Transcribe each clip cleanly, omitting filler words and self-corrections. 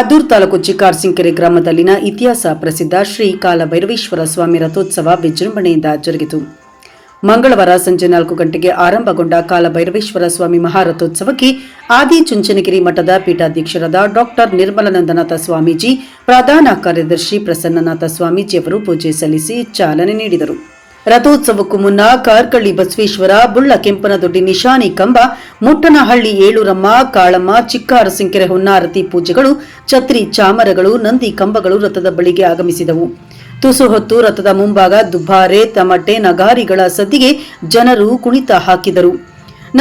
ಮಾದೂರ್ ತಾಲೂಕು ಚಿಕ್ಕಾರಸಿಂಕೆರೆ ಗ್ರಾಮದಲ್ಲಿನ ಇತಿಹಾಸ ಪ್ರಸಿದ್ಧ ಶ್ರೀ ಕಾಲಭೈರವೇಶ್ವರ ಸ್ವಾಮಿ ರಥೋತ್ಸವ ವಿಜೃಂಭಣೆಯಿಂದ ಜರುಗಿತು. ಮಂಗಳವಾರ ಸಂಜೆ 4 ಗಂಟೆಗೆ ಆರಂಭಗೊಂಡ ಕಾಲಭೈರವೇಶ್ವರ ಸ್ವಾಮಿ ಮಹಾರಥೋತ್ಸವಕ್ಕೆ ಆದಿಚುಂಚನಗಿರಿ ಮಠದ ಪೀಠಾಧ್ಯಕ್ಷರಾದ ಡಾಕ್ಟರ್ ನಿರ್ಮಲಾನಂದನಾಥ ಸ್ವಾಮೀಜಿ, ಪ್ರಧಾನ ಕಾರ್ಯದರ್ಶಿ ಪ್ರಸನ್ನನಾಥ ಸ್ವಾಮೀಜಿಯವರು ಪೂಜೆ ಸಲ್ಲಿಸಿ ಚಾಲನೆ ನೀಡಿದರು. ರಥೋತ್ಸವಕ್ಕೂ ಮುನ್ನ ಕಾರ್ಕಳ್ಳಿ ಬಸವೇಶ್ವರ, ಬುಳ್ಳ ಕೆಂಪನದೊಡ್ಡಿ ನಿಶಾನಿ ಕಂಬ, ಮುಟ್ಟನಹಳ್ಳಿ ಏಳೂರಮ್ಮ, ಕಾಳಮ್ಮ, ಚಿಕ್ಕಾರಸಿಂಕೆರೆ ಹೊನ್ನಾರತಿ ಪೂಜೆಗಳು, ಛತ್ರಿ ಚಾಮರಗಳು, ನಂದಿ ಕಂಬಗಳು ರಥದ ಬಳಿಗೆ ಆಗಮಿಸಿದವು. ತುಸು ಹೊತ್ತು ರಥದ ಮುಂಭಾಗ ದುಬ್ಬಾರೆ, ತಮಟೆ, ನಗಾರಿಗಳ ಸದ್ದಿಗೆ ಜನರು ಕುಣಿತ ಹಾಕಿದರು.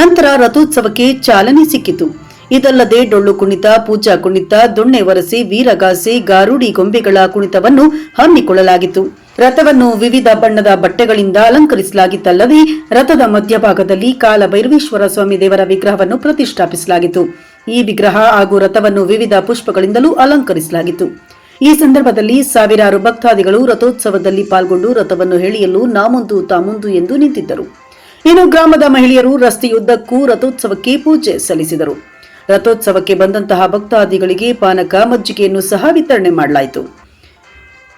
ನಂತರ ರಥೋತ್ಸವಕ್ಕೆ ಚಾಲನೆ ಸಿಕ್ಕಿತು. ಇದಲ್ಲದೆ ಡೊಳ್ಳು ಕುಣಿತ, ಪೂಜಾ ಕುಣಿತ, ದೊಣ್ಣೆ ವರಸೆ, ವೀರಗಾಸೆ, ಗಾರುಡಿ ಗೊಂಬೆಗಳ ಕುಣಿತವನ್ನು ಹಮ್ಮಿಕೊಳ್ಳಲಾಗಿತ್ತು. ರಥವನ್ನು ವಿವಿಧ ಬಣ್ಣದ ಬಟ್ಟೆಗಳಿಂದ ಅಲಂಕರಿಸಲಾಗಿತ್ತಲ್ಲದೆ ರಥದ ಮಧ್ಯಭಾಗದಲ್ಲಿ ಕಾಲಭೈರವೇಶ್ವರ ಸ್ವಾಮಿ ದೇವರ ವಿಗ್ರಹವನ್ನು ಪ್ರತಿಷ್ಠಾಪಿಸಲಾಗಿತ್ತು. ಈ ವಿಗ್ರಹ ಹಾಗೂ ರಥವನ್ನು ವಿವಿಧ ಪುಷ್ಪಗಳಿಂದಲೂ ಅಲಂಕರಿಸಲಾಗಿತ್ತು. ಈ ಸಂದರ್ಭದಲ್ಲಿ ಸಾವಿರಾರು ಭಕ್ತಾದಿಗಳು ರಥೋತ್ಸವದಲ್ಲಿ ಪಾಲ್ಗೊಂಡು ರಥವನ್ನು ಎಳೆಯಲು ನಾ ಮುಂದು ತಾ ಮುಂದು ಎಂದು ನಿಂತಿದ್ದರು. ಇನ್ನು ಗ್ರಾಮದ ಮಹಿಳೆಯರು ರಸ್ತೆಯುದ್ದಕ್ಕೂ ರಥೋತ್ಸವಕ್ಕೆ ಪೂಜೆ ಸಲ್ಲಿಸಿದರು. ರಥೋತ್ಸವಕ್ಕೆ ಬಂದಂತಹ ಭಕ್ತಾದಿಗಳಿಗೆ ಪಾನಕ, ಮಜ್ಜಿಗೆಯನ್ನು ಸಹ ವಿತರಣೆ ಮಾಡಲಾಯಿತು.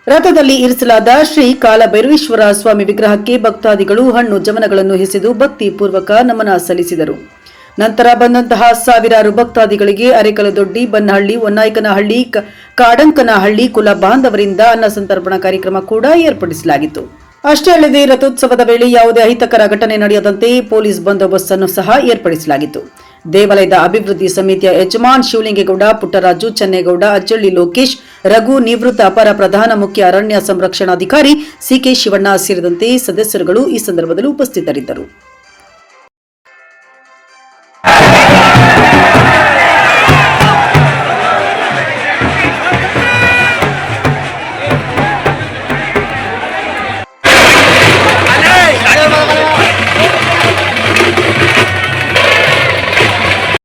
ರಥದಲ್ಲಿ ಇರಿಸಲಾದ ಶ್ರೀ ಕಾಲಭೈರವೇಶ್ವರ ಸ್ವಾಮಿ ವಿಗ್ರಹಕ್ಕೆ ಭಕ್ತಾದಿಗಳು ಹಣ್ಣು ಜಮನಗಳನ್ನು ಎಸೆದು ಭಕ್ತಿ ಪೂರ್ವಕ ನಮನ ಸಲ್ಲಿಸಿದರು. ನಂತರ ಬಂದಂತಹ ಸಾವಿರಾರು ಭಕ್ತಾದಿಗಳಿಗೆ ಅರೆಕಲದೊಡ್ಡಿ, ಬನ್ನಹಳ್ಳಿ, ಹೊನ್ನಾಯಕನಹಳ್ಳಿ, ಕಾಡಂಕನಹಳ್ಳಿ ಕುಲ ಬಾಂಧವರಿಂದ ಅನ್ನ ಸಂತರ್ಪಣಾ ಕಾರ್ಯಕ್ರಮ ಕೂಡ ಏರ್ಪಡಿಸಲಾಗಿತ್ತು. ಅಷ್ಟೇ ಅಲ್ಲದೆ ರಥೋತ್ಸವದ ವೇಳೆ ಯಾವುದೇ ಅಹಿತಕರ ಘಟನೆ ನಡೆಯದಂತೆ ಪೊಲೀಸ್ ಬಂದೋಬಸ್ತ್ ಅನ್ನು ಸಹ ಏರ್ಪಡಿಸಲಾಗಿತ್ತು. ದೇವಾಲಯದ ಅಭಿವೃದ್ಧಿ ಸಮಿತಿಯ ಯಜಮಾನ್ ಶಿವಲಿಂಗೇಗೌಡ, ಪುಟ್ಟರಾಜು, ಚೆನ್ನೇಗೌಡ, ಅಜ್ಜಳ್ಳಿ ಲೋಕೇಶ್, ರಘು, ನಿವೃತ್ತ ಅಪರ ಪ್ರಧಾನ ಮುಖ್ಯ ಅರಣ್ಯ ಸಂರಕ್ಷಣಾಧಿಕಾರಿ ಸಿಕೆ ಶಿವಣ್ಣ ಸೇರಿದಂತೆ ಸದಸ್ಯರುಗಳು ಈ ಸಂದರ್ಭದಲ್ಲಿ ಉಪಸ್ಥಿತರಿದ್ದರು.